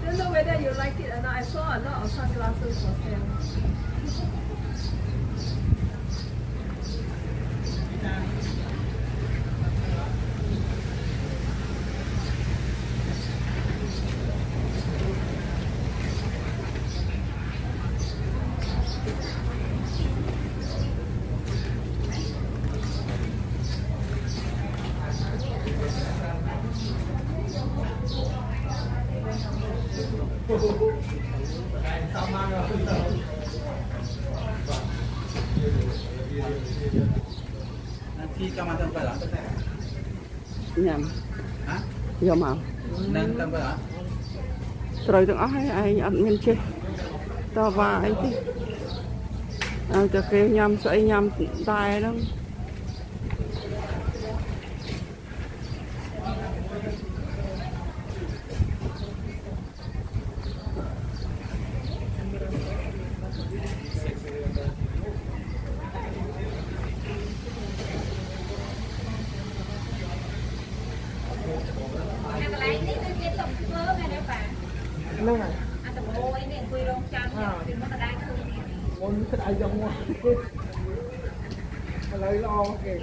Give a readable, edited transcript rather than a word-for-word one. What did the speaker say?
don't know whether you like it or not. I saw a lot of sunglasses for sale. Khi cho mà tao phải làm nhầm hả? vô màu Nên tao phải làm rồi từng óc hay ai ăn miên chết to và ấy chứ cho kêu nhầm sợi nhầm tai đó Nâng à? Anh tầm ôi nè, quy rong chăn thì nó đang thương. Ôn thích ai dòng quá. Mà lấy lo kìa.